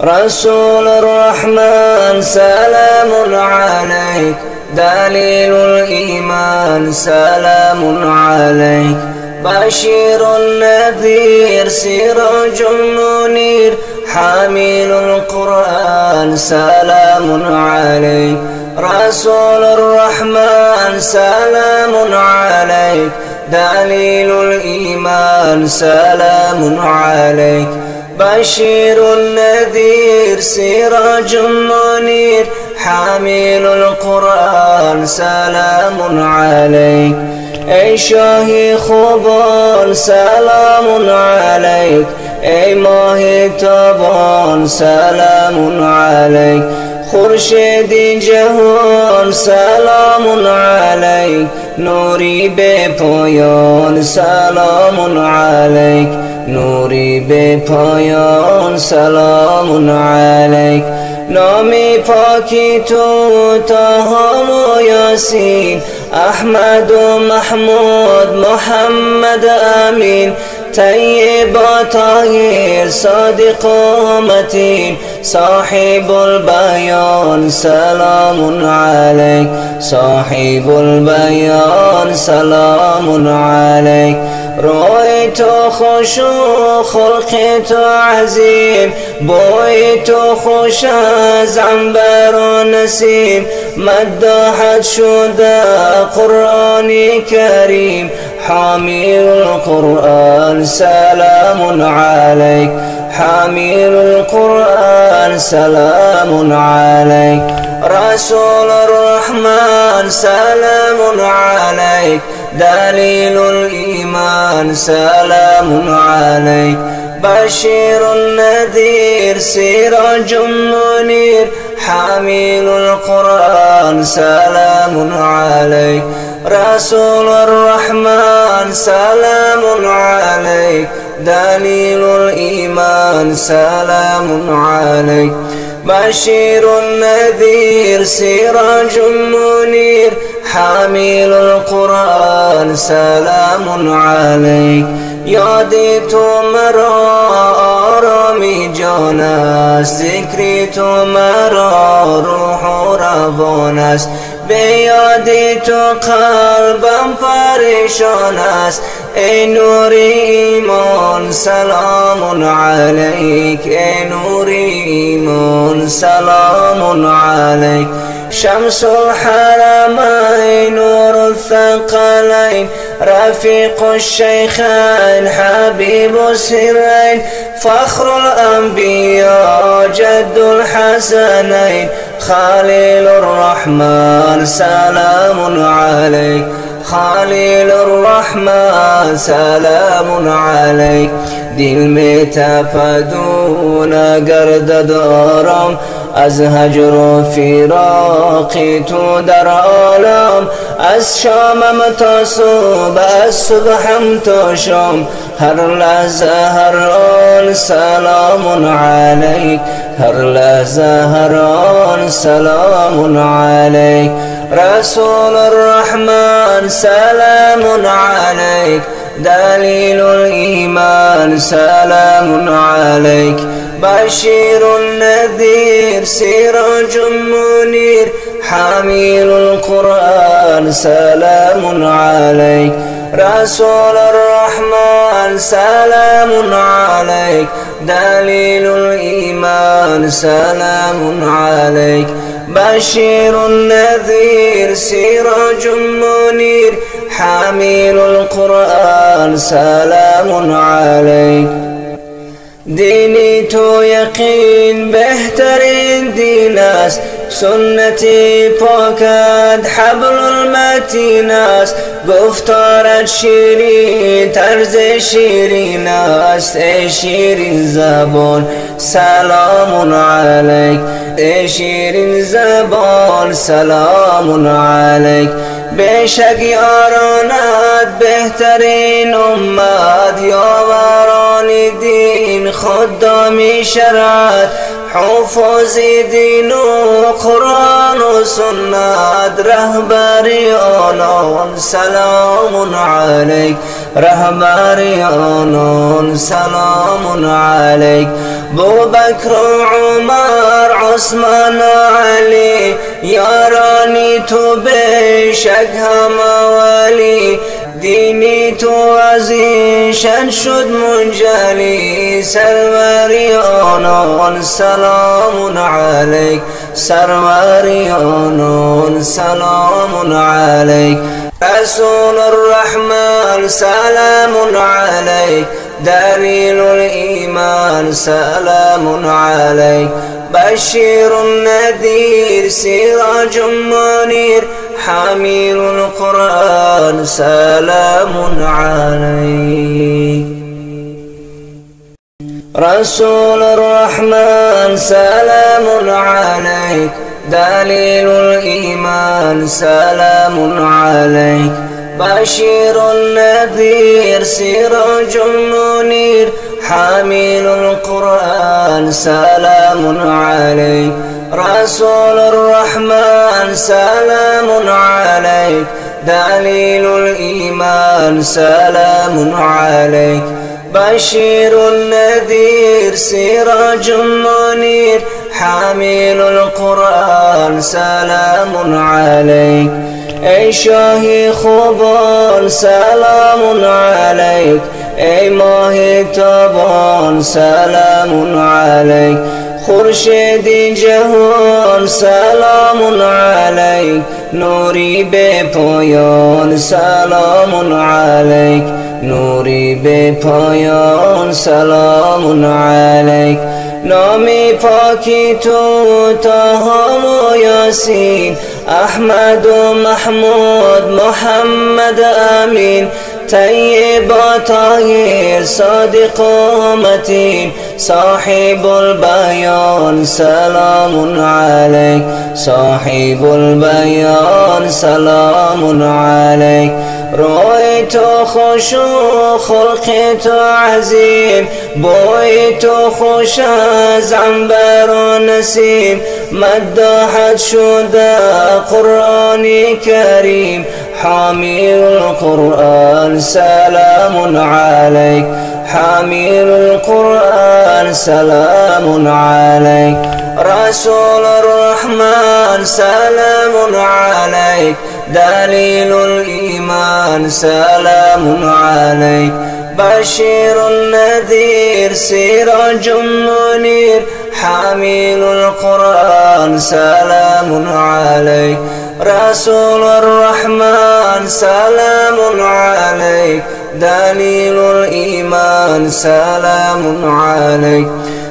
رسول الرحمن سلام عليك، دليل الإيمان سلام عليك، بشير النذير سراج منير، حامل القرآن سلام عليك. رسول الرحمن سلام عليك، دليل الإيمان سلام عليك، بشير النذير سراج منير، حامل القرآن سلام عليك. ای شاهی خوبان سلام عليك، ای ماه تابان سلام عليك، خورشید جهان سلام عليك، نوری به پایان سلام عليك، نوری به پایان سلام عليك. نامی پاکی تو طه و یاسین، احمد و محمود محمد امین، طیب و طاهر صادق و متین، صاحب البیان سلام عليك، صاحب البیان سلام عليك. روی تو خوش و خلق تو عظیم، بوی تو خوش از عنبر و نسیم، مداحت شده قرآن کریم، حامل القرآن سلام عليك، حامل القرآن سلام عليك. رسول الرحمن سلام عليك، دليل الإيمان سلام عليك، بشير النذير سراج منير، حامل القرآن سلام عليك. رسول الرحمن سلام عليك، دليل الإيمان سلام عليك، بشير النذير سراج منير، حامل القرآن سلام عليك. یادی تو مرا آرامی جان است، ذکری تو مرا روح و روان است، به یادی تو قلبم پریشان است. ای نور ایمان سلام عليك، ای نور ایمان سلام عليك، شمس الحرمين نور الثقلين، رفيق الشيخين حبيب السرين، فخر الأنبياء جد الحسنين، خليل الرحمن سلام عليك، خليل الرحمن سلام عليك. دل می تپدون گرد دارم از هجر و فراقی تو در عالم، از شامم تا صبح از صبحم تا شام، هر لحظه هر آن سلام عليك، هر لحظه هر آن سلام عليك. رسول الرحمن سلام عليك، دليل الإيمان سلام عليك، بشير النذير سراج منير، حامل القرآن سلام عليك. رسول الرحمن سلام عليك، دليل الإيمان سلام عليك، بشير النذير سراج منير، حامل القرآن سلام عليك. دینی تو یقین بهترین دین است، سنتی پاکت حبل المتین است، گفتارت شیرین طرز شیرین است. ای شیرین زبان سلام عليك، ای شیرین زبان سلام عليك، بیشک یارانت بهترین امت، یاوران دین خدامی شرعت، حفظ دین و قرآن و سنت رهبری آنان سلام علیک رهبری آنان سلام علیک بوبکر و عمر عثمان و علی یارانی تو بیشک همه ولی دینی تو از این شن شد منجلی سروری آنان سلام علیک سروری آنان سلام علیک رسول الرحمن سلام علیک دلیل الایمان سلام علیک بشیر النذیر سراج منیر حامل القرآن سلام عليك رسول الرحمن سلام عليك دليل الإيمان سلام عليك بشير النذير سراج منير حامل القرآن سلام عليك رسول الرحمن سلام عليك دليل الإيمان سلام عليك بشير النذير سراج منير حامل القرآن سلام عليك ای شاهی خوبان سلام عليك ای ماه تابان سلام عليك خورشید جهان سلام علیک نوری به پایان سلام علیک نوری به پایان سلام علیک نامی پاکی تو طه و یاسین احمد و محمود محمد امین طیب و طاهر صادق و متین صاحب البيان سلام عليك صاحب البيان سلام عليك رأيت خشوع خلقت عظيم بويت خوش از عنبر و نسیم مدحت شده قرآن کریم حامل القرآن سلام عليك حامل القرآن سلام عليك رسول الرحمن سلام عليك دليل الإيمان سلام عليك بشير النذير سراج منير حامل القرآن سلام عليك رسول الرحمن سلام عليك دليل الإيمان سلام عليك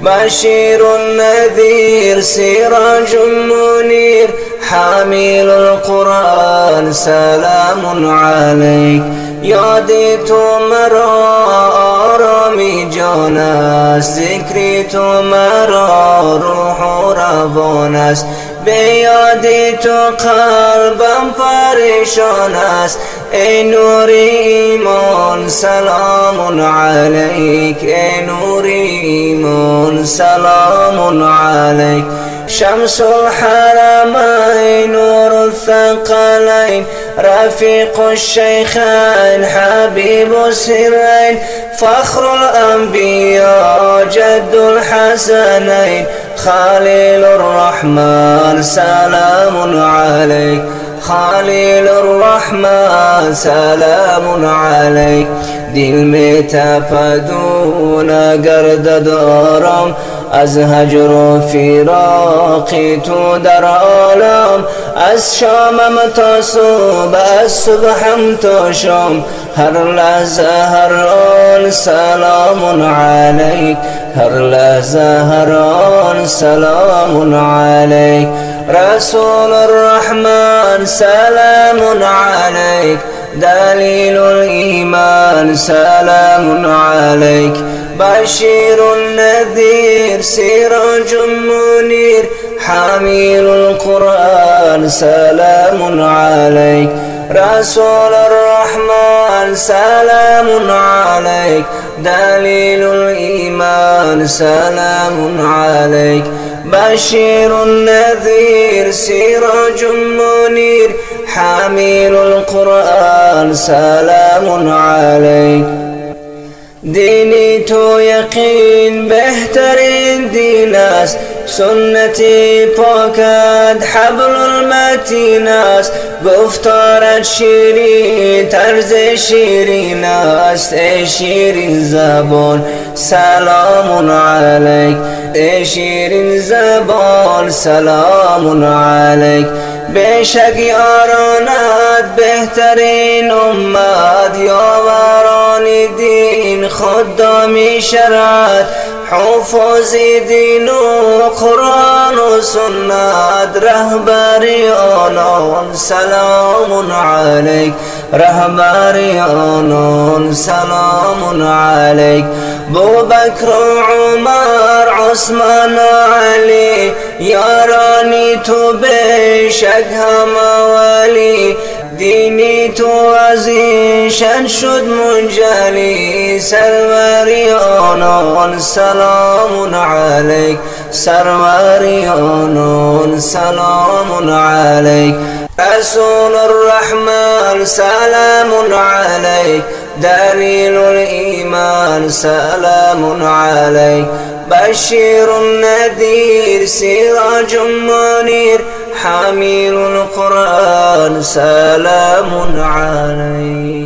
بشير النذير سراج منير حامل القرآن سلام عليك یادی تو مرا آرامی جان است ذکری تو مرا روح و روان است به یادی تو قلبم پریشان است ای نور ایمان سلام علیک ای نور ایمان سلام علیک شمس الحرمين نور الثقلين رفيق الشيخين حبيب السرين فخر الأنبياء جد الحسنين خليل الرحمن سلام عليك خليل الرحمن سلام عليك دل می تپدون گردد آرام از هجر و فراقی تو در عالم از شامم تا صبح از صبحم تا شام هر لحظه هر آن سلام علیک هر لحظه هر آن سلام علیک رسول الرحمن سلام علیک دليل الإيمان سلام عليك بشير النذير سراج منير حامل القرآن سلام عليك رسول الرحمن سلام عليك دليل الإيمان سلام عليك بشير نذير سراج منير حامل القرآن سلام عليك. دینی تو یقین بهترین دین است، سنتی پاکت حبل المتین است، گفتارت شیرین طرز شیرین است. ای شیرین زبان سلام علیک، ای شیرین زبان سلام علیک. بیشک یارانت بهترین امت، یاوران دین خدامی شرعت، حفاظ دین و قرآن و سنت. رهبری آنان سلام علیک، رهبری آنان سلام علیک. بوبکر و عمر عثمان و علی، یارانی تو بیشک همه ولی. دینی تو از این شان شد منجلی، سروری آنان سلام علیک، سروری آنان سلام علیک. رسول الرحمن سلام علیک، دلیل الإيمان سلام عليك. بشير نذير سراج منير حامل القرآن سلام عليك.